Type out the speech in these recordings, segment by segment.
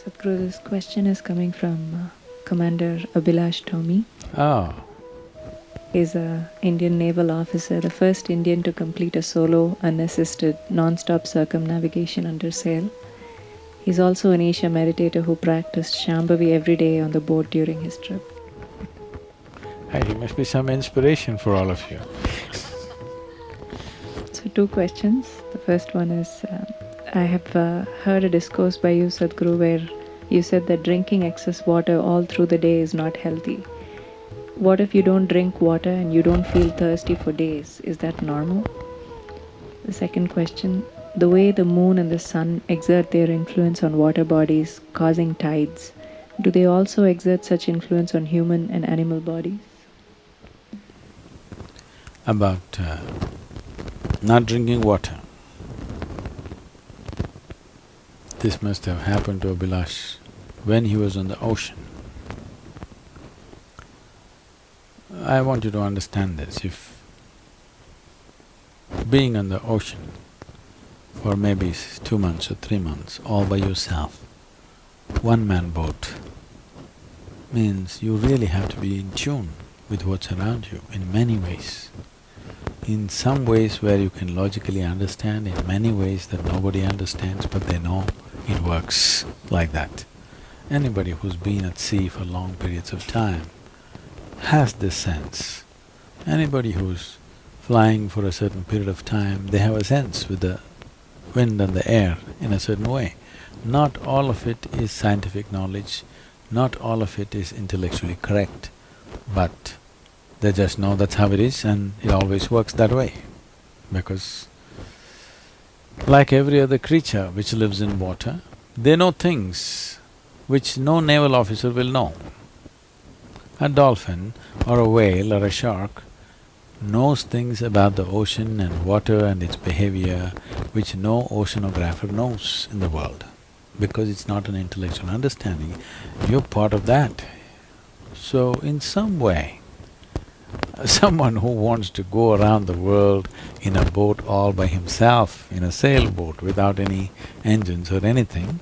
Sadhguru, this question is coming from Commander Abhilash Tommy. Oh, He's an Indian naval officer, the first Indian to complete a solo, unassisted, non-stop circumnavigation under sail. He's also an Asia meditator who practiced Shambhavi every day on the boat during his trip. hey, he must be some inspiration for all of you. So, two questions. The first one is I have heard a discourse by you, Sadhguru, where you said that drinking excess water all through the day is not healthy. What if you don't drink water and you don't feel thirsty for days? Is that normal? The second question, the way the moon and the sun exert their influence on water bodies, causing tides, do they also exert such influence on human and animal bodies? About not drinking water. This must have happened to Abhilash when he was on the ocean. I want you to understand this, if being on the ocean for maybe 2 months or 3 months all by yourself, one-man boat, means you really have to be in tune with what's around you in many ways. In some ways where you can logically understand, in many ways that nobody understands but they know it works like that. Anybody who's been at sea for long periods of time has this sense. Anybody who's flying for a certain period of time, they have a sense with the wind and the air in a certain way. Not all of it is scientific knowledge, not all of it is intellectually correct, but they just know that's how it is and it always works that way. Because like every other creature which lives in water, they know things which no naval officer will know. A dolphin or a whale or a shark knows things about the ocean and water and its behavior which no oceanographer knows in the world. Because it's not an intellectual understanding, you're part of that. So in some way, someone who wants to go around the world in a boat all by himself, in a sailboat without any engines or anything,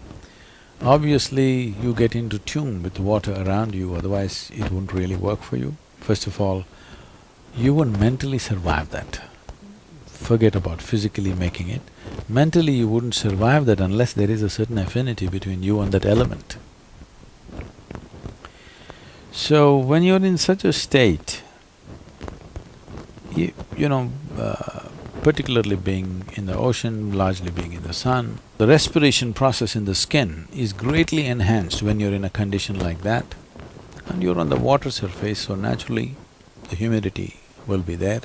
obviously you get into tune with the water around you, otherwise it wouldn't really work for you. First of all, you wouldn't mentally survive that. Forget about physically making it. Mentally you wouldn't survive that unless there is a certain affinity between you and that element. So when you're in such a state, particularly being in the ocean, largely being in the sun, the respiration process in the skin is greatly enhanced when you're in a condition like that. And you're on the water surface, so naturally the humidity will be there.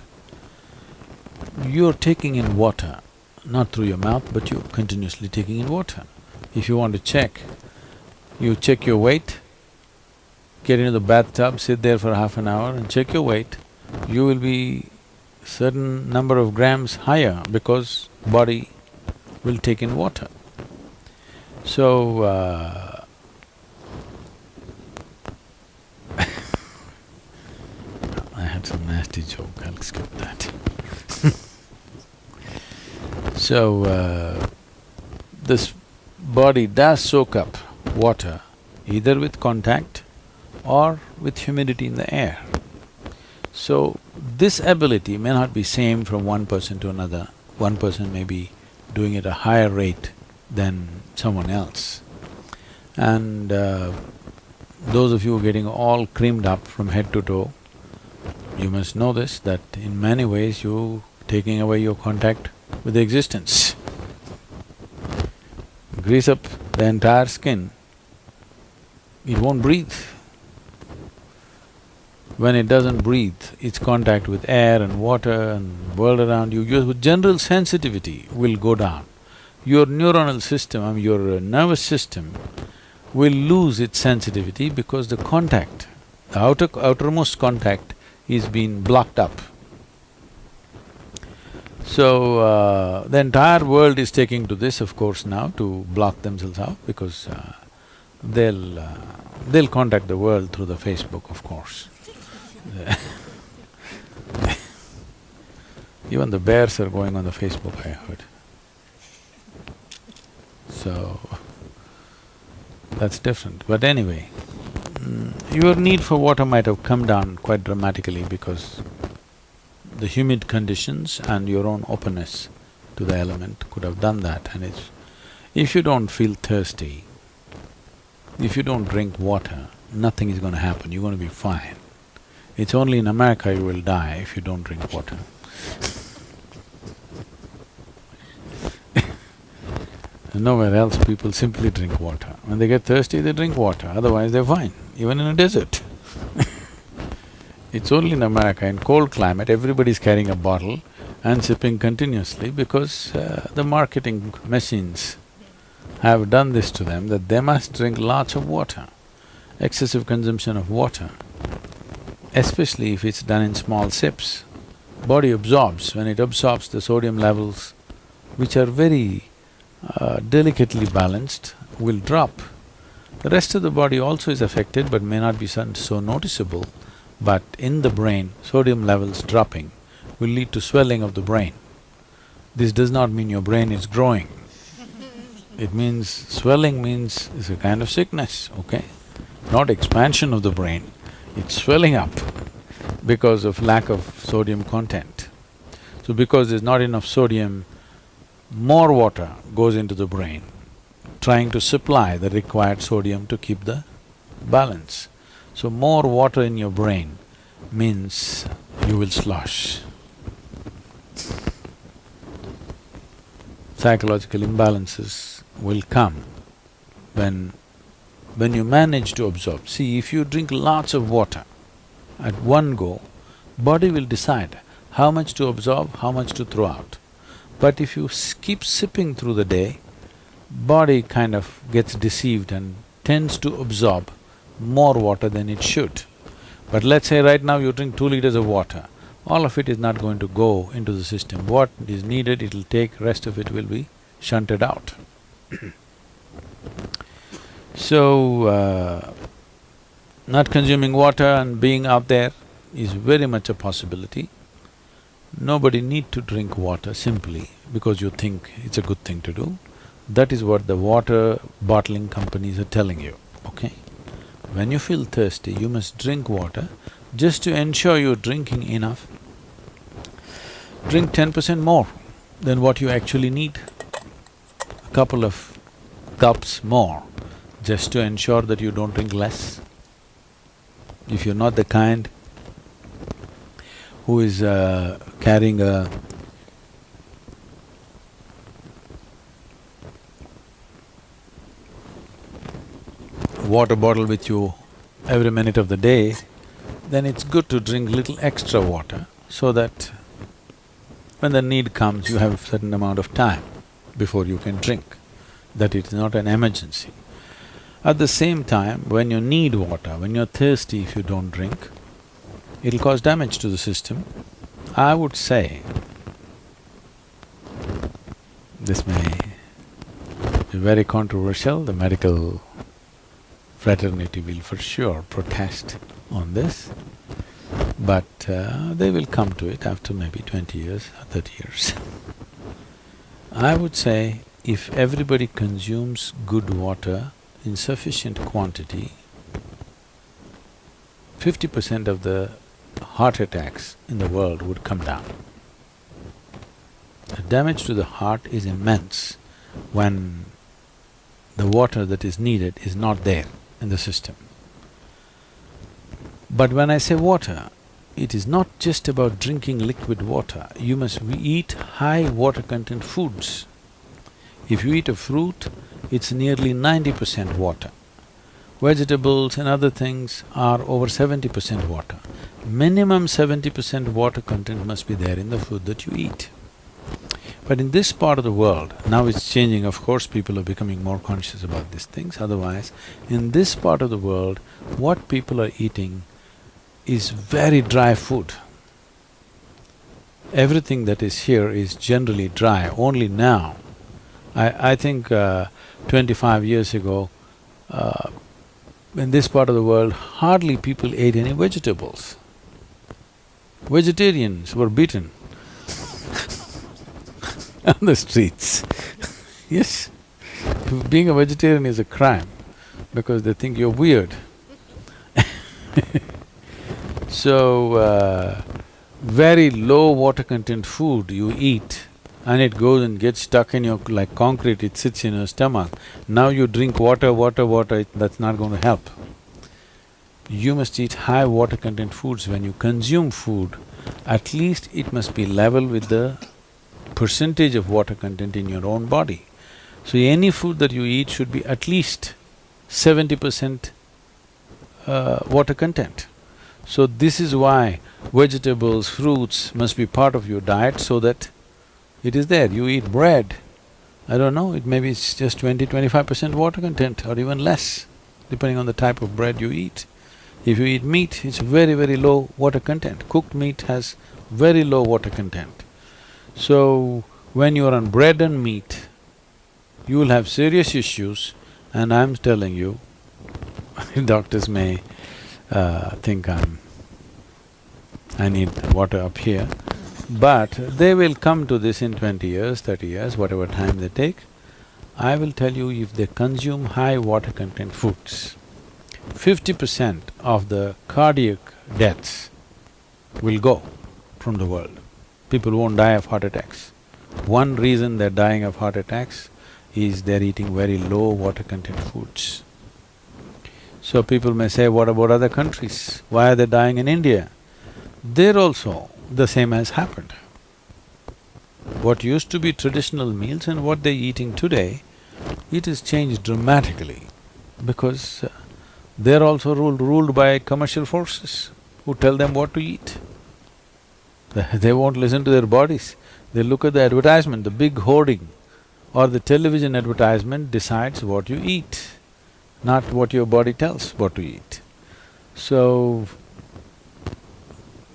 You're taking in water, not through your mouth, but you're continuously taking in water. If you want to check, you check your weight, get into the bathtub, sit there for half an hour and check your weight, you will be certain number of grams higher because body will take in water. So, I had some nasty joke, I'll skip that. So, this body does soak up water either with contact or with humidity in the air. So, this ability may not be same from one person to another. One person may be doing it at a higher rate than someone else. And those of you getting all creamed up from head to toe, you must know this, that in many ways you taking away your contact with the existence. Grease up the entire skin, it won't breathe. When it doesn't breathe, its contact with air and water and world around you, your general sensitivity will go down. Your neuronal system, your nervous system will lose its sensitivity because the contact, the outermost contact is being blocked up. So, the entire world is taking to this, of course, now to block themselves out because they'll contact the world through the Facebook, of course. Even the bears are going on the Facebook, I heard. So, that's different. But anyway, your need for water might have come down quite dramatically because the humid conditions and your own openness to the element could have done that. And it's… if you don't feel thirsty, if you don't drink water, nothing is going to happen, you're going to be fine. It's only in America you will die if you don't drink water. Nowhere else people simply drink water. When they get thirsty, they drink water, otherwise they're fine, even in a desert. It's only in America, in cold climate, everybody's carrying a bottle and sipping continuously because the marketing machines have done this to them that they must drink lots of water. Excessive consumption of water, especially if it's done in small sips, body absorbs. When it absorbs, the sodium levels, which are very delicately balanced, will drop. The rest of the body also is affected but may not be so noticeable, but in the brain, sodium levels dropping will lead to swelling of the brain. This does not mean your brain is growing. It means… swelling means it's a kind of sickness, okay? Not expansion of the brain, it's swelling up because of lack of sodium content. So because there's not enough sodium, more water goes into the brain, trying to supply the required sodium to keep the balance. So more water in your brain means you will slosh. Psychological imbalances will come when you manage to absorb. See, if you drink lots of water at one go, body will decide how much to absorb, how much to throw out. But if you keep sipping through the day, body kind of gets deceived and tends to absorb more water than it should. But let's say right now you drink 2 liters of water, all of it is not going to go into the system. What is needed, it'll take, rest of it will be shunted out. So, not consuming water and being out there is very much a possibility. Nobody need to drink water simply because you think it's a good thing to do. That is what the water bottling companies are telling you, okay? When you feel thirsty, you must drink water. Just to ensure you're drinking enough, drink 10% more than what you actually need. A couple of cups more, just to ensure that you don't drink less. If you're not the kind who is carrying a water bottle with you every minute of the day, then it's good to drink little extra water so that when the need comes, you have a certain amount of time before you can drink, that it is not an emergency. At the same time, when you need water, when you're thirsty, if you don't drink, it'll cause damage to the system. I would say, this may be very controversial, the medical fraternity will for sure protest on this, but they will come to it after maybe 20 years or 30 years. I would say if everybody consumes good water in sufficient quantity, 50% of the heart attacks in the world would come down. The damage to the heart is immense when the water that is needed is not there in the system. But when I say water, it is not just about drinking liquid water, you must eat high water content foods. If you eat a fruit, it's nearly 90% water. Vegetables and other things are over 70% water. Minimum 70% water content must be there in the food that you eat. But in this part of the world, now it's changing, of course people are becoming more conscious about these things, otherwise, in this part of the world, what people are eating is very dry food. Everything that is here is generally dry. Only now, I think 25 years ago, in this part of the world, hardly people ate any vegetables. Vegetarians were beaten on the streets. Yes, being a vegetarian is a crime. because they think you're weird. So, very low water content food you eat and it goes and gets stuck in your… like concrete, it sits in your stomach. Now you drink water, that's not going to help. You must eat high water content foods. When you consume food, at least it must be level with the percentage of water content in your own body. So any food that you eat should be at least 70% water content. So this is why vegetables, fruits must be part of your diet so that it is there. You eat bread, I don't know, it maybe it's just 20–25% water content or even less, depending on the type of bread you eat. If you eat meat, it's very, very low water content. Cooked meat has very low water content. So, when you're on bread and meat, you will have serious issues, and I'm telling you, doctors may think I need water up here, but they will come to this in 20 years, 30 years, whatever time they take. I will tell you, if they consume high water content foods, 50% of the cardiac deaths will go from the world. People won't die of heart attacks. One reason they're dying of heart attacks is they're eating very low water content foods. So people may say, what about other countries? Why are they dying in India? There also the same has happened. What used to be traditional meals and what they're eating today, it has changed dramatically because they're also ruled by commercial forces who tell them what to eat. They won't listen to their bodies. They look at the advertisement, the big hoarding or the television advertisement decides what you eat, not what your body tells what to eat. So,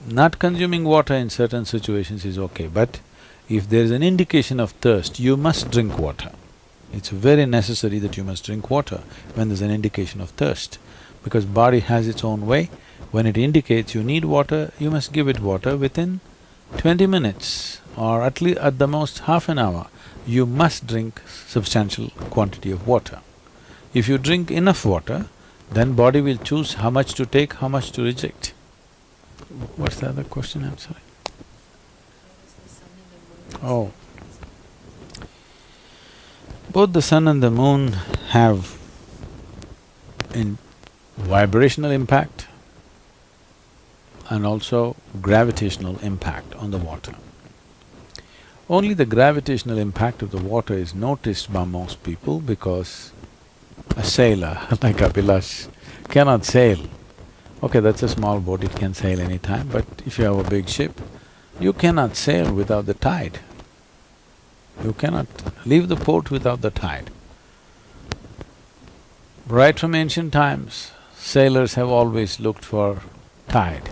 not consuming water in certain situations is okay, but if there is an indication of thirst, you must drink water. It's very necessary that you must drink water when there's an indication of thirst, because body has its own way. When it indicates you need water, you must give it water within 20 minutes or at least at the most half an hour. You must drink substantial quantity of water. If you drink enough water, then body will choose how much to take, how much to reject. What's the other question, I'm sorry? Oh. Both the sun and the moon have vibrational impact and also gravitational impact on the water. Only the gravitational impact of the water is noticed by most people because a sailor like Abhilash cannot sail. Okay, that's a small boat, it can sail any time, but if you have a big ship, you cannot sail without the tide. You cannot leave the port without the tide. Right from ancient times, sailors have always looked for tide.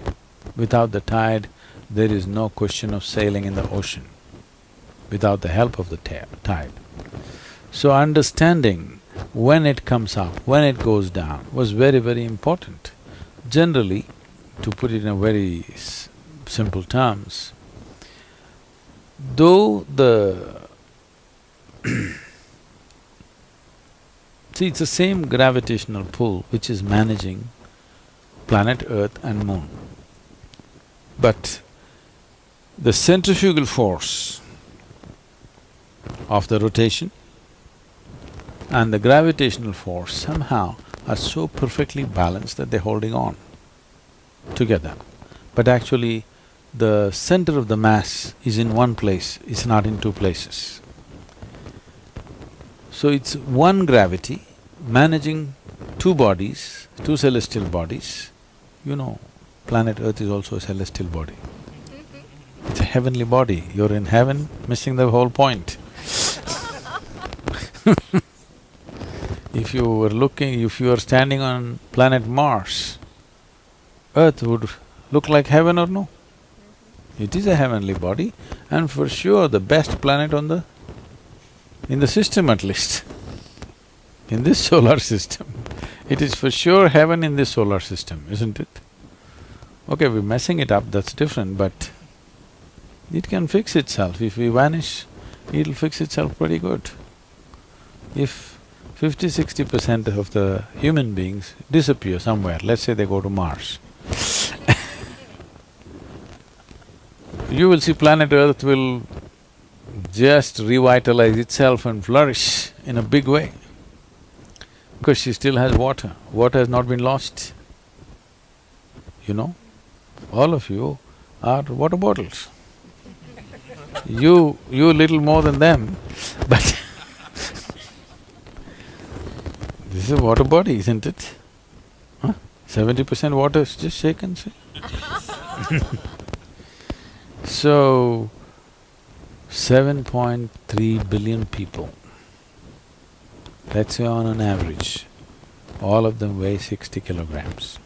Without the tide, there is no question of sailing in the ocean, without the help of the tide. So understanding when it comes up, when it goes down was very, very important. Generally, to put it in a very simple terms, though the see, it's the same gravitational pull which is managing planet Earth and Moon. But the centrifugal force of the rotation and the gravitational force somehow are so perfectly balanced that they're holding on together. But actually, the center of the mass is in one place, it's not in two places. So it's one gravity managing two bodies, two celestial bodies. You know, planet Earth is also a celestial body. It's a heavenly body. You're in heaven, missing the whole point. If you were standing on planet Mars, Earth would look like heaven or no? It is a heavenly body and for sure the best planet in the system at least, in this solar system. It is for sure heaven in this solar system, isn't it? Okay, we're messing it up, that's different, but it can fix itself. If we vanish, it'll fix itself pretty good. If 50–60% of the human beings disappear somewhere, let's say they go to Mars. You will see planet Earth will just revitalize itself and flourish in a big way because she still has water. Water has not been lost. You know, all of you are water bottles. You little more than them, but this is a water body, isn't it? Huh? 70% water is just shaken, see? So, 7.3 billion people, let's say on an average, all of them weigh 60 kilograms.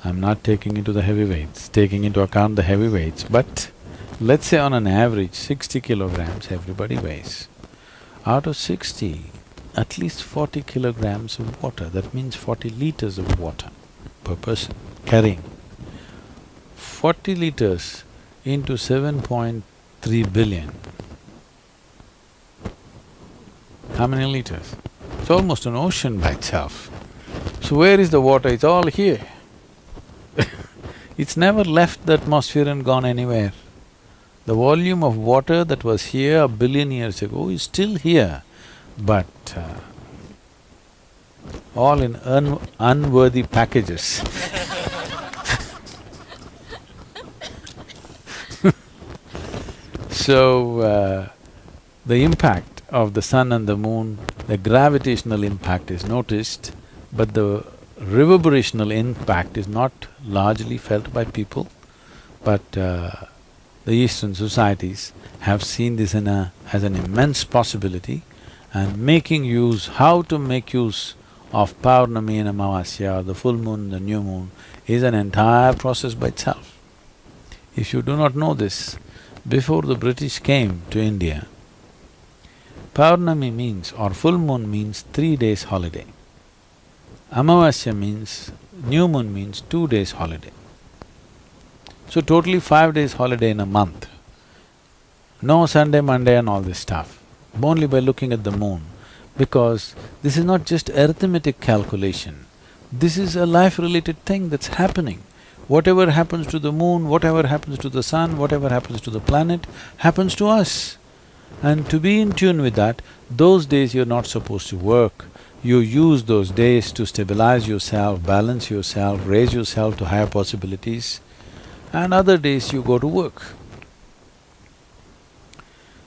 I'm not taking into the heavyweights, taking into account the heavyweights, but let's say on an average 60 kilograms everybody weighs. Out of 60, at least 40 kilograms of water, that means 40 liters of water per person carrying. 40 liters into 7.3 billion. How many liters? It's almost an ocean by itself. So where is the water? It's all here. It's never left the atmosphere and gone anywhere. The volume of water that was here a billion years ago is still here, but all in unworthy packages. So, the impact of the sun and the moon, the gravitational impact is noticed, but the reverberational impact is not largely felt by people. But the Eastern societies have seen this as an immense possibility and making use… how to make use of Paurnami and Amavasya, the full moon, the new moon, is an entire process by itself. If you do not know this, before the British came to India, Paurnami means, or full moon means 3 days holiday. Amavasya means… new moon means 2 days holiday. So totally 5 days holiday in a month. No Sunday, Monday and all this stuff, only by looking at the moon, because this is not just arithmetic calculation, this is a life-related thing that's happening. Whatever happens to the moon, whatever happens to the sun, whatever happens to the planet, happens to us. And to be in tune with that, those days you're not supposed to work. You use those days to stabilize yourself, balance yourself, raise yourself to higher possibilities, and other days you go to work.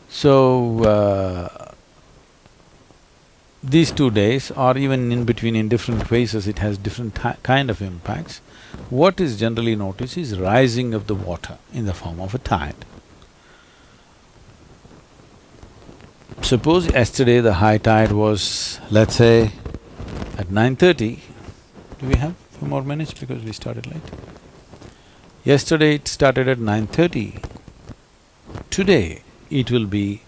So, these 2 days, or even in between in different phases, it has different kind of impacts. What is generally noticed is rising of the water in the form of a tide. Suppose yesterday the high tide was, let's say, at 9:30. Do we have a few more minutes because we started late? Yesterday it started at 9:30. Today it will be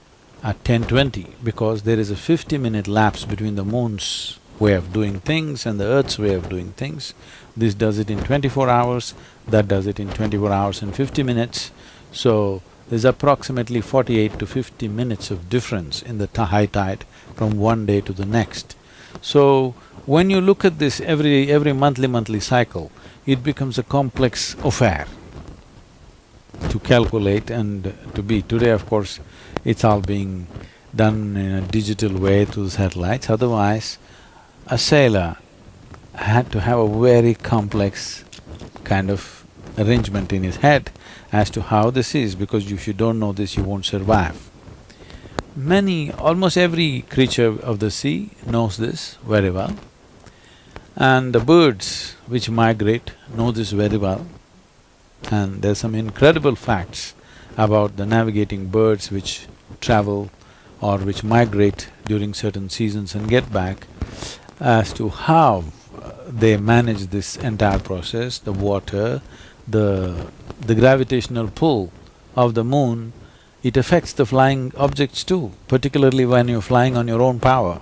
at 10:20 because there is a 50-minute lapse between the moon's way of doing things and the earth's way of doing things. This does it in 24 hours, that does it in 24 hours and 50 minutes. So, there's approximately 48 to 50 minutes of difference in the high tide from one day to the next. So, when you look at this every monthly cycle, it becomes a complex affair to calculate and to be. Today, of course, it's all being done in a digital way through the satellites, otherwise a sailor had to have a very complex kind of arrangement in his head as to how this is, because if you don't know this, you won't survive. Almost every creature of the sea knows this very well, and the birds which migrate know this very well. And there's some incredible facts about the navigating birds which travel or which migrate during certain seasons and get back, as to how they manage this entire process, the water, the gravitational pull of the moon. It affects the flying objects too, particularly when you're flying on your own power,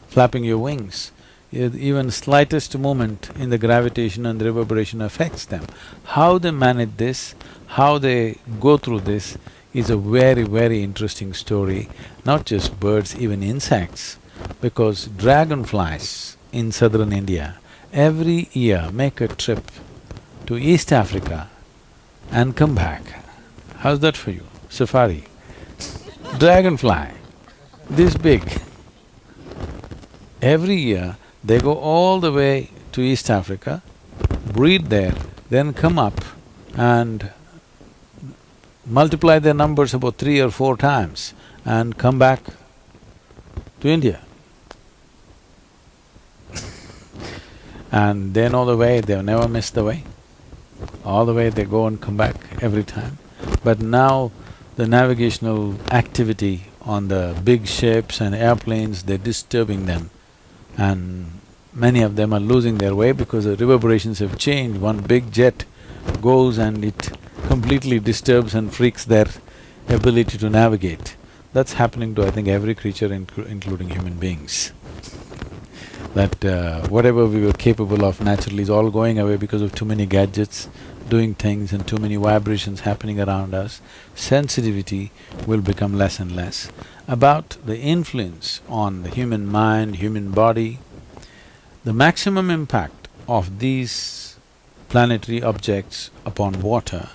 flapping your wings. Even slightest movement in the gravitation and reverberation affects them. How they manage this, how they go through this is a very, very interesting story. Not just birds, even insects. because dragonflies in southern India every year make a trip to East Africa and come back. How's that for you? Safari. Dragonfly, this big. Every year, they go all the way to East Africa, breed there, then come up and multiply their numbers about 3 or 4 times and come back to India. And they know the way, they've never missed the way. All the way they go and come back every time. But now the navigational activity on the big ships and airplanes, they're disturbing them. And many of them are losing their way because the reverberations have changed. One big jet goes and it completely disturbs and freaks their ability to navigate. That's happening to, I think, every creature including human beings. That whatever we were capable of naturally is all going away because of too many gadgets doing things and too many vibrations happening around us. Sensitivity will become less and less. About the influence on the human mind, human body, the maximum impact of these planetary objects upon water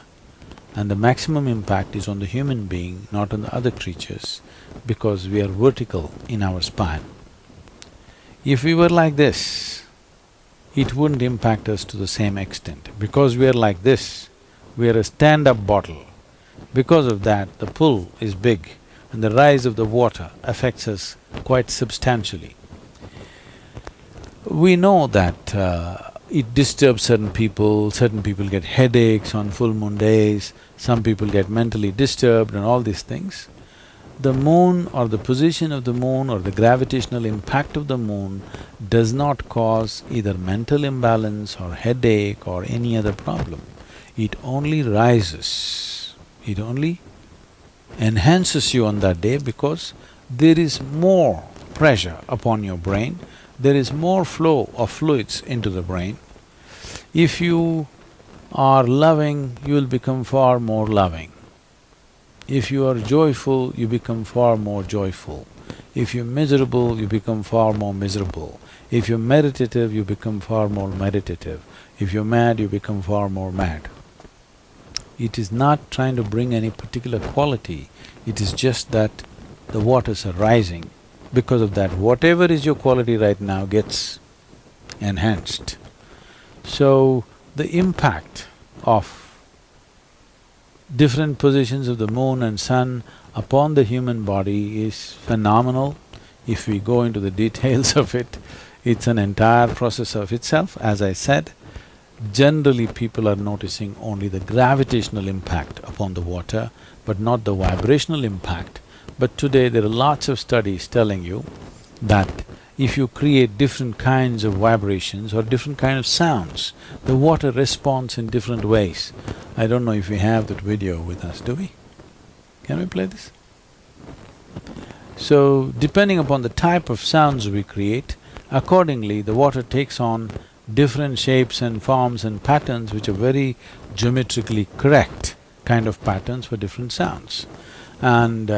and the maximum impact is on the human being, not on the other creatures, because we are vertical in our spine. If we were like this, it wouldn't impact us to the same extent. Because we are like this, we are a stand-up bottle. Because of that, the pull is big and the rise of the water affects us quite substantially. We know that it disturbs certain people get headaches on full moon days, some people get mentally disturbed and all these things. The moon or the position of the moon or the gravitational impact of the moon does not cause either mental imbalance or headache or any other problem. It only rises, it only enhances you on that day because there is more pressure upon your brain, there is more flow of fluids into the brain. If you are loving, you will become far more loving. If you are joyful, you become far more joyful. If you're miserable, you become far more miserable. If you're meditative, you become far more meditative. If you're mad, you become far more mad. It is not trying to bring any particular quality, it is just that the waters are rising. Because of that, whatever is your quality right now gets enhanced. So, the impact of different positions of the moon and sun upon the human body is phenomenal. If we go into the details of it, it's an entire process of itself. As I said, generally people are noticing only the gravitational impact upon the water, but not the vibrational impact. But today there are lots of studies telling you that if you create different kinds of vibrations or different kind of sounds, the water responds in different ways. I don't know if we have that video with us, do we? Can we play this? So, depending upon the type of sounds we create, accordingly the water takes on different shapes and forms and patterns which are very geometrically correct kind of patterns for different sounds. And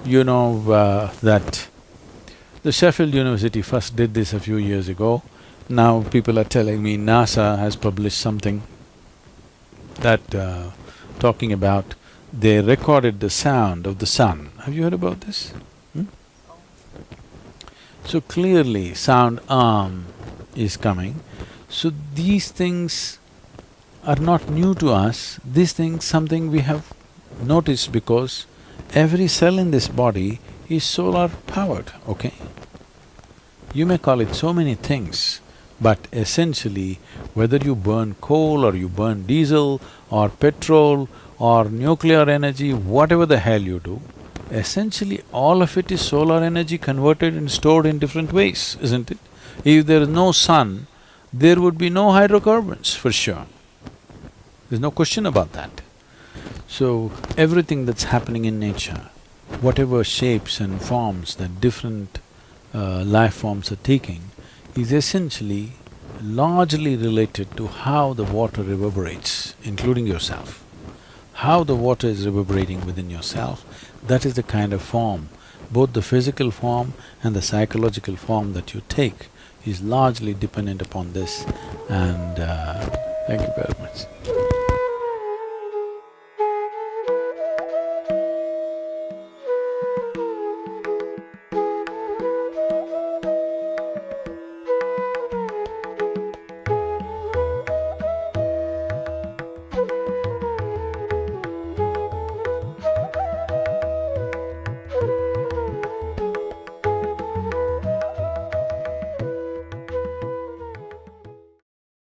you know that the Sheffield University first did this a few years ago. Now people are telling me NASA has published something that talking about they recorded the sound of the sun. Have you heard about this? So clearly sound is coming. So these things are not new to us, these things something we have noticed because every cell in this body is solar powered, okay? You may call it so many things, but essentially whether you burn coal or you burn diesel or petrol or nuclear energy, whatever the hell you do, essentially all of it is solar energy converted and stored in different ways, isn't it? If there is no sun, there would be no hydrocarbons for sure. There's no question about that. So, everything that's happening in nature, whatever shapes and forms that different life forms are taking, is essentially largely related to how the water reverberates, including yourself. How the water is reverberating within yourself, that is the kind of form Both the physical form and the psychological form that you take is largely dependent upon this, and thank you very much.